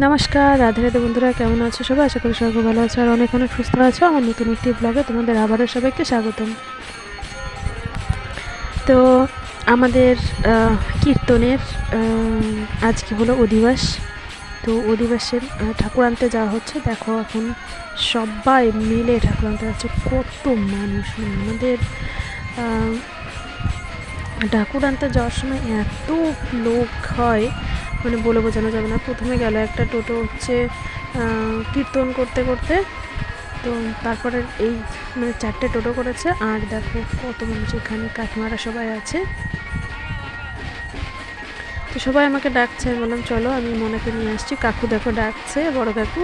নমস্কার, রাধে রাধে বন্ধুরা, কেমন আছো সবাই? আশা করি সবাই ভালো আছো আর অনেক অনেক সুস্থ আছো। আমার নতুন একটি ব্লগে তোমাদের আবারও সবাইকে স্বাগতম। তো আমাদের কীর্তনের আজকে হলো অধিবাস। তো অধিবাসের ঠাকুর আনতে যাওয়া হচ্ছে। দেখো এখন সবাই মিলে ঠাকুর আনতে যাচ্ছে। কত মানুষ, মানে আমাদের ঠাকুর আনতে যাওয়ার সময় এত লোক হয়, মানে বলে বোঝানো যাবে না। প্রথমে গেল একটা টোটো হচ্ছে কীর্তন করতে করতে, তো তারপরে এই মানে 4টে টোটো করেছে। আর দেখো কত মানুষ, এখানে কাকিমারা সবাই আছে। তো সবাই আমাকে ডাকছে, আমি বললাম চলো আমি মনাকে নিয়ে আসছি। কাকু দেখো ডাকছে, বড় কাকু।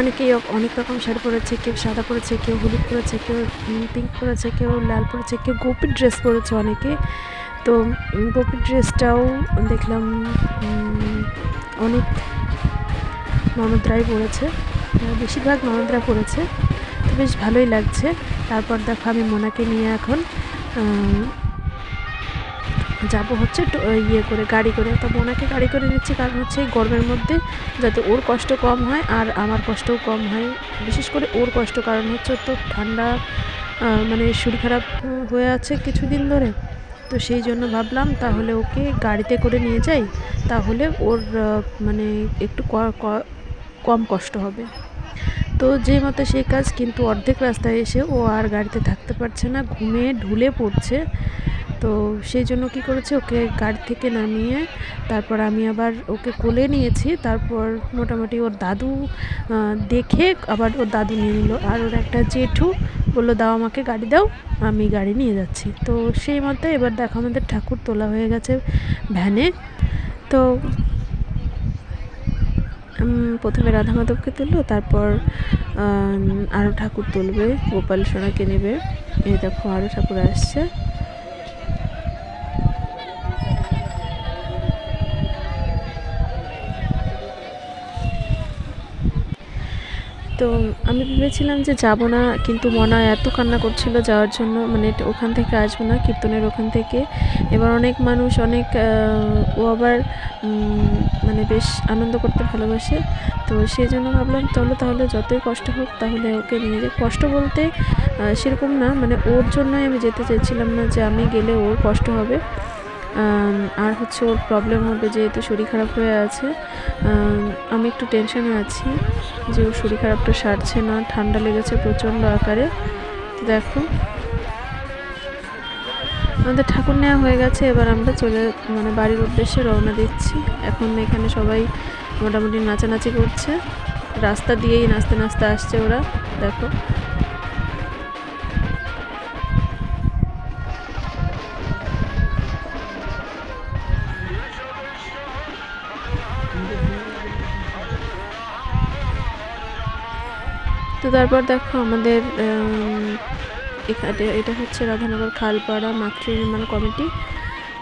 অনেকেই অনেক রকম শাড়ি পরেছে, কেউ সাদা পরেছে, কেউ হলুদ পরেছে, কেউ পিঙ্ক পরেছে, কেউ লাল পরেছে, কেউ গোপীর ড্রেস পরেছে অনেকে। তো গোপীর ড্রেসটাও দেখলাম অনেক ননদরাই পরেছে, বেশিরভাগ ননদরা পরেছে। তো বেশ ভালোই লাগছে। তারপর দেখো আমি মোনাকে নিয়ে এখন যাবো হচ্ছে ইয়ে করে, গাড়ি করে। তো মোনাকে গাড়ি করে নিচ্ছি, কারণ হচ্ছে এই গরমের মধ্যে যাতে ওর কষ্ট কম হয় আর আমার কষ্টও কম হয়। বিশেষ করে ওর কষ্ট, কারণ হচ্ছে তো ঠান্ডা, মানে শরীর খারাপ হয়ে আছে কিছুদিন ধরে। তো সেই জন্য ভাবলাম তাহলে ওকে গাড়িতে করে নিয়ে যাই, তাহলে ওর মানে একটু কম কষ্ট হবে। তো যেই মতো সেই কাজ, কিন্তু অর্ধেক রাস্তায় এসে ও আর গাড়িতে থাকতে পারছে না, ঘুমে ঢুলে পড়ছে। তো সেই জন্য কী করেছে, ওকে গাড়ি থেকে নামিয়ে তারপর আমি আবার ওকে কোলে নিয়েছি। তারপর মোটামুটি ওর দাদু দেখে আবার ওর দাদু নিয়ে নিল, আর ওর একটা জেঠু বললো দাও আমাকে গাড়ি দাও, আমি গাড়ি নিয়ে যাচ্ছি। তো সেই মতো এবার দেখো আমাদের ঠাকুর তোলা হয়ে গেছে ভ্যানে। তো প্রথমে রাধা মাধবকে তুললো, তারপর আরও ঠাকুর তুলবে, গোপাল সোনাকে নেবে। এই দেখো আরও ঠাকুর আসছে। তো আমি ভেবেছিলাম যে যাব না, কিন্তু মনা এত কান্না করছিল যাওয়ার জন্য, মানে ওখান থেকে আসবো না, কীর্তনের ওখান থেকে। এবার অনেক মানুষ, অনেক ও আবার মানে বেশ আনন্দ করতে ভালোবাসে। তো সেই জন্য ভাবলাম চলো তাহলে যতই কষ্ট হোক তাহলে ওকে নিয়ে যাই। কষ্ট বলতে সেরকম না, মানে ওর জন্যই আমি যেতে চাইছিলাম না যে আমি গেলে ওর কষ্ট হবে আর হচ্ছে ওর প্রবলেম হবে, যেহেতু শরীর খারাপ হয়ে আছে। আমি একটু টেনশনে আছি যে ওর শরীর খারাপটা সারছে না, ঠান্ডা লেগেছে প্রচণ্ড আকারে। তো দেখো আমাদের ঠাকুর নেওয়া হয়ে গেছে, এবার আমরা মানে বাড়ির উদ্দেশ্যে রওনা দিচ্ছি। এখন এখানে সবাই মোটামুটি নাচানাচি করছে, রাস্তা দিয়েই নাচতে নাচতে আসছে ওরা, দেখো। তো তারপর দেখো আমাদের এখানে এটা হচ্ছে রাধানগর খালপাড়া মাতৃ নির্মাণ কমিটি।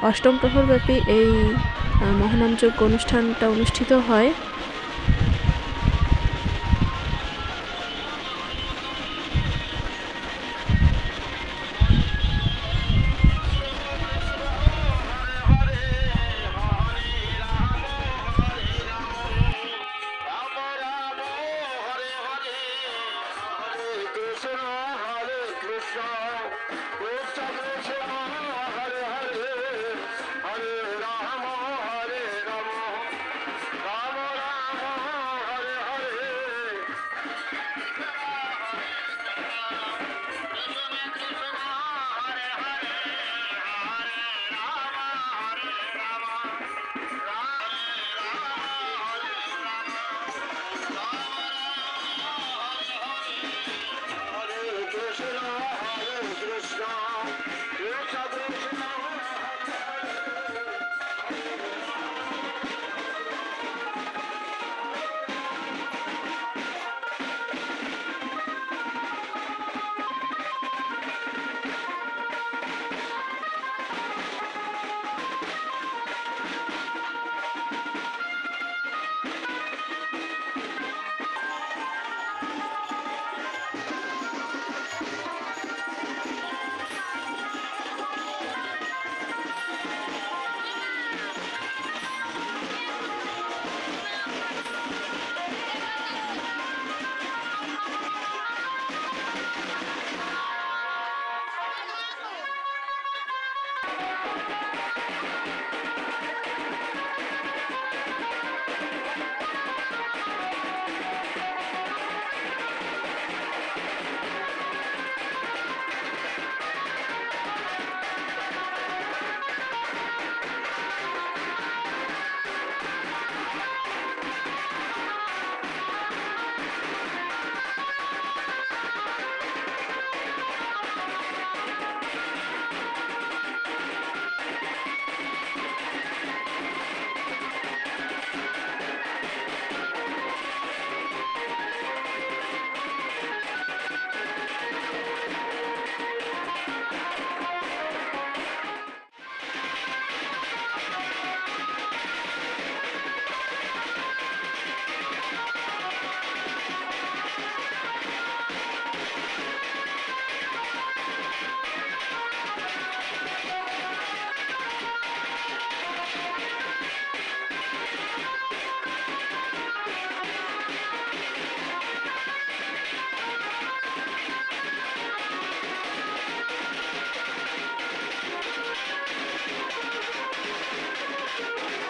অষ্টম প্রহরব্যাপী এই মহানামযজ্ঞ অনুষ্ঠানটা অনুষ্ঠিত হয়।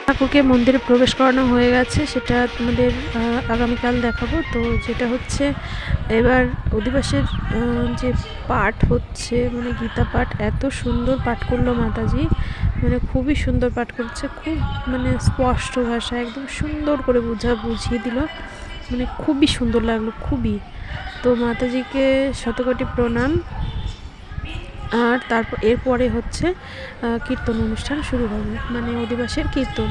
ঠাকুরকে মন্দিরে প্রবেশ করানো হয়ে গেছে, সেটা তোমাদের আগামীকাল দেখাবো। তো যেটা হচ্ছে এবার অধিবাসের যে পাঠ হচ্ছে, মানে গীতা পাঠ এত সুন্দর পাঠ করলো মাতাজি, মানে খুবই সুন্দর পাঠ করছে, খুব মানে স্পষ্ট ভাষা, একদম সুন্দর করে বুঝিয়ে দিল, মানে খুবই সুন্দর লাগলো খুবই। তো মাতাজিকে শতকোটি প্রণাম। আর তারপর এরপরে হচ্ছে কীর্তন অনুষ্ঠান শুরু হবে, মানে অধিবাসের কীর্তন।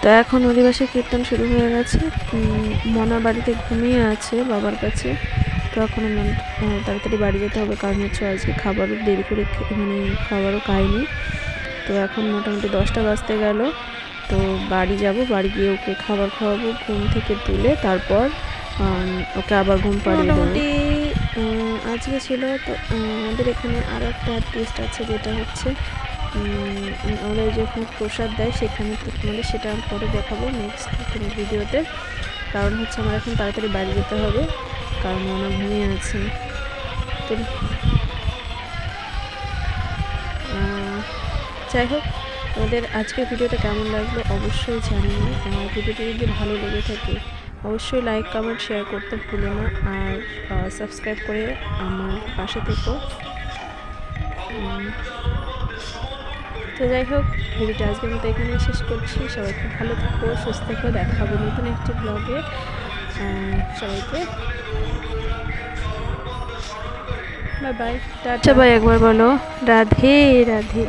তো এখন অধিবাসী কীর্তন শুরু হয়ে গেছে। মনা বাড়িতে ঘুমিয়ে আছে বাবার কাছে। তো এখন তাড়াতাড়ি বাড়ি যেতে হবে, কারণ হচ্ছে আজকে খাবারও দেরি করে, মানে খাবারও খাইনি। তো এখন মোটামুটি 10টা বাজতে গেল। তো বাড়ি যাব, বাড়ি গিয়ে ওকে খাবার খাওয়াবো, ঘুম থেকে তুলে তারপর ওকে আবার ঘুম পাড়িয়ে দেবো। মোটামুটি আজকে ছিল। তো আমাদের এখানে আরও একটা টেস্ট আছে, যেটা হচ্ছে আমরা যখন প্রসাদ দেয় সেখানে তোমাদের সেটা পরে দেখাবো নেক্সট কোনো ভিডিওতে। কারণ হচ্ছে আমার এখন তাড়াতাড়ি বাড়ি যেতে হবে, কারণ মনে ঘুমিয়ে আছে। তো যাই হোক, আমাদের আজকের ভিডিওটা কেমন লাগলো অবশ্যই জানিও। ভিডিওটি যদি ভালো লেগে থাকে অবশ্যই লাইক কমেন্ট শেয়ার করতে ভুলো না, আর সাবস্ক্রাইব করে আমার পাশে থেকো। তো যাই হোক, ভিডিওটা আজকের মতো এখানেই শেষ করছি। সবাই খুব ভালো থাকো, সুস্থ থাকো, দেখা হবে নতুন একটি ব্লগে। সবাইকে বাই বাই, টাটা। ভাই একবার বলো রাধে রাধে।